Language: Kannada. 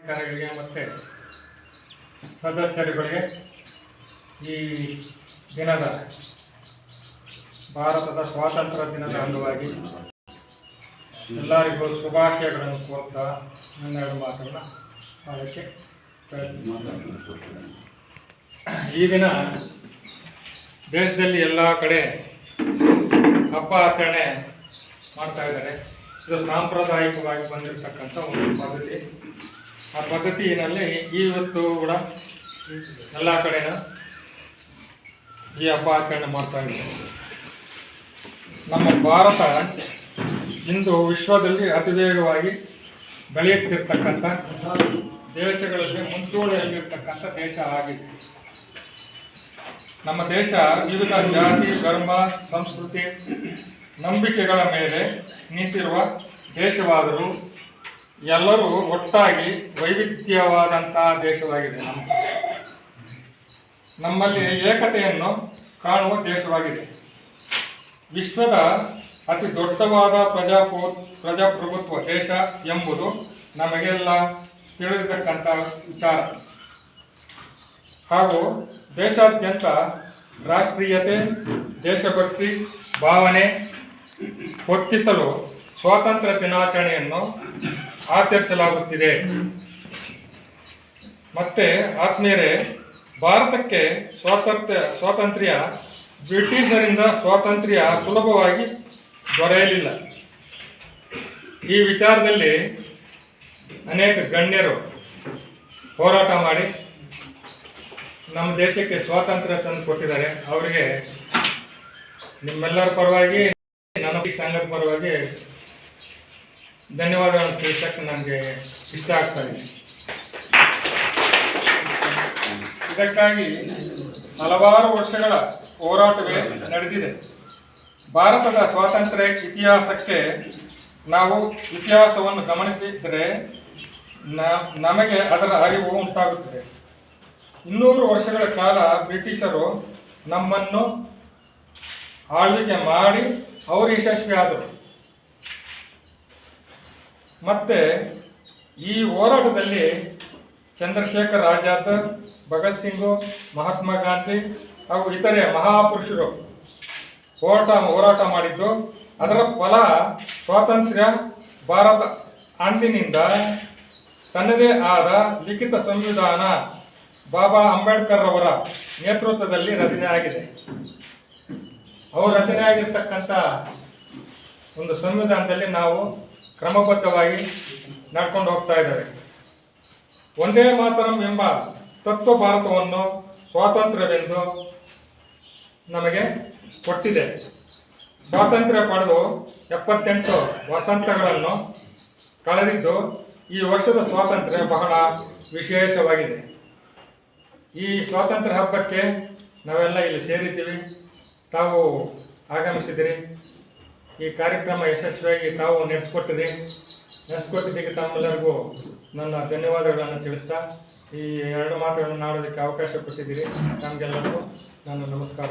ಕಾರ್ಯಗಳಿಗೆ ಮತ್ತು ಸದಸ್ಯರುಗಳಿಗೆ ಈ ದಿನದ ಭಾರತದ ಸ್ವಾತಂತ್ರ್ಯ ದಿನದ ಅಂಗವಾಗಿ ಎಲ್ಲರಿಗೂ ಶುಭಾಶಯಗಳನ್ನು ಕೋರ್ತಾ ನನ್ನೆರಡು ಮಾತುಗಳನ್ನ ಮಾಡೋಕ್ಕೆ ಈ ದಿನ ದೇಶದಲ್ಲಿ ಎಲ್ಲ ಕಡೆ ಹಬ್ಬ ಆಚರಣೆ ಮಾಡ್ತಾ ಇದ್ದಾರೆ. ಇದು ಸಾಂಪ್ರದಾಯಿಕವಾಗಿ ಬಂದಿರತಕ್ಕಂಥ ಒಂದು ಪದ್ಧತಿ. ಆ ಪದ್ಧತಿಯಲ್ಲಿ ಇವತ್ತು ಕೂಡ ಎಲ್ಲ ಕಡೆನೂ ಈ ಹಬ್ಬ ಆಚರಣೆ ಮಾಡ್ತಾ ಇದ್ದಾರೆ. ನಮ್ಮ ಭಾರತ ಇಂದು ವಿಶ್ವದಲ್ಲಿ ಅತಿ ವೇಗವಾಗಿ ಬೆಳೆಯುತ್ತಿರ್ತಕ್ಕಂಥ ದೇಶಗಳಲ್ಲಿ ಮುಂಚೂಣಿಯಲ್ಲಿರ್ತಕ್ಕಂಥ ದೇಶ ಆಗಿದೆ. ನಮ್ಮ ದೇಶ ವಿವಿಧ ಜಾತಿ, ಧರ್ಮ, ಸಂಸ್ಕೃತಿ, ನಂಬಿಕೆಗಳ ಮೇಲೆ ನಿಂತಿರುವ ದೇಶವಾದರೂ ಎಲ್ಲರೂ ಒಟ್ಟಾಗಿ ವೈವಿಧ್ಯವಾದಂಥ ದೇಶವಾಗಿದೆ. ನಮ್ಮಲ್ಲಿ ಏಕತೆಯನ್ನು ಕಾಣುವ ದೇಶವಾಗಿದೆ. ವಿಶ್ವದ ಅತಿ ದೊಡ್ಡವಾದ ಪ್ರಜಾಪ್ರಭುತ್ವ ದೇಶ ಎಂಬುದು ನಮಗೆಲ್ಲ ತಿಳಿದಿರ್ತಕ್ಕಂಥ ವಿಚಾರ. ಹಾಗೂ ದೇಶಾದ್ಯಂತ ರಾಷ್ಟ್ರೀಯತೆ, ದೇಶಭಕ್ತಿ ಭಾವನೆ ಹೊತ್ತಿಸಲು ಸ್ವಾತಂತ್ರ್ಯ ದಿನಾಚರಣೆಯನ್ನು ಆಚರಿಸಲಾಗುತ್ತಿದೆ. ಮತ್ತೆ ಆತ್ಮೀಯರೇ, ಭಾರತಕ್ಕೆ ಸ್ವಾತಂತ್ರ್ಯ ಬ್ರಿಟಿಷರಿಂದ ಸ್ವಾತಂತ್ರ್ಯ ಸುಲಭವಾಗಿ ದೊರೆಯಲಿಲ್ಲ. ಈ ವಿಚಾರದಲ್ಲಿ ಅನೇಕ ಗಣ್ಯರು ಹೋರಾಟ ಮಾಡಿ ನಮ್ಮ ದೇಶಕ್ಕೆ ಸ್ವಾತಂತ್ರ್ಯ ತಂದು ಕೊಟ್ಟಿದ್ದಾರೆ. ಅವರಿಗೆ ನಿಮ್ಮೆಲ್ಲರ ಪರವಾಗಿ, ನನ್ನ ಸಂಘದ ಪರವಾಗಿ ಧನ್ಯವಾದಗಳನ್ನು ತಿಳಿಸಕ್ಕೆ ನನಗೆ ಇಷ್ಟ ಆಗ್ತಾ ಇದೆ. ಇದಕ್ಕಾಗಿ ಹಲವಾರು ವರ್ಷಗಳ ಹೋರಾಟವೇ ನಡೆದಿದೆ. ಭಾರತದ ಸ್ವಾತಂತ್ರ್ಯ ಇತಿಹಾಸಕ್ಕೆ ನಾವು ಇತಿಹಾಸವನ್ನು ಗಮನಿಸಿದರೆ ನಮಗೆ ಅದರ ಅರಿವು ಉಂಟಾಗುತ್ತದೆ. 200 ವರ್ಷಗಳ ಕಾಲ ಬ್ರಿಟಿಷರು ನಮ್ಮನ್ನು ಆಳ್ವಿಕೆ ಮಾಡಿ ಅವರು ಯಶಸ್ವಿ ಆದರು. ಮತ್ತು ಈ ಹೋರಾಟದಲ್ಲಿ ಚಂದ್ರಶೇಖರ್ ಆಜಾದ್, ಭಗತ್ ಸಿಂಗ್, ಮಹಾತ್ಮ ಗಾಂಧಿ ಹಾಗೂ ಇತರೆ ಮಹಾಪುರುಷರು ಹೋರಾಟ ಮಾಡಿದ್ದು. ಅದರ ಫಲ ಸ್ವಾತಂತ್ರ್ಯ ಭಾರತ ಅಂದಿನಿಂದ ತನ್ನದೇ ಆದ ಲಿಖಿತ ಸಂವಿಧಾನ ಬಾಬಾ ಅಂಬೇಡ್ಕರ್ ಅವರ ನೇತೃತ್ವದಲ್ಲಿ ರಚನೆ ಆಗಿದೆ. ಅವರು ರಚನೆ ಆಗಿರ್ತಕ್ಕಂಥ ಒಂದು ಸಂವಿಧಾನದಲ್ಲಿ ನಾವು ಕ್ರಮಬದ್ಧವಾಗಿ ನಡ್ಕೊಂಡು ಹೋಗ್ತಾ ಇದ್ದಾರೆ. ಒಂದೇ ಮಾತರಂ ಎಂಬ ತತ್ವ ಭಾರತವನ್ನು ಸ್ವಾತಂತ್ರ್ಯವೆಂದು ನಮಗೆ ಕೊಟ್ಟಿದೆ. ಸ್ವಾತಂತ್ರ್ಯ ಪಡೆದು 78 ವಸಂತಗಳನ್ನು ಕಳೆದಿದ್ದು ಈ ವರ್ಷದ ಸ್ವಾತಂತ್ರ್ಯ ಬಹಳ ವಿಶೇಷವಾಗಿದೆ. ಈ ಸ್ವಾತಂತ್ರ್ಯ ಹಬ್ಬಕ್ಕೆ ನಾವೆಲ್ಲ ಇಲ್ಲಿ ಸೇರಿದ್ದೀವಿ. ತಾವು ಆಗಮಿಸಿದಿರಿ. ಈ ಕಾರ್ಯಕ್ರಮ ಯಶಸ್ವಿಯಾಗಿ ತಾವು ನಡೆಸ್ಕೊಟ್ಟಿದ್ದಕ್ಕೆ ತಮ್ಮೆಲ್ಲರಿಗೂ ನನ್ನ ಧನ್ಯವಾದಗಳನ್ನು ತಿಳಿಸ್ತಾ ಈ 2 ಮಾತುಗಳನ್ನು ಆಡೋದಕ್ಕೆ ಅವಕಾಶ ಕೊಟ್ಟಿದ್ದೀರಿ. ನಮಗೆಲ್ಲರಿಗೂ ನನ್ನ ನಮಸ್ಕಾರ.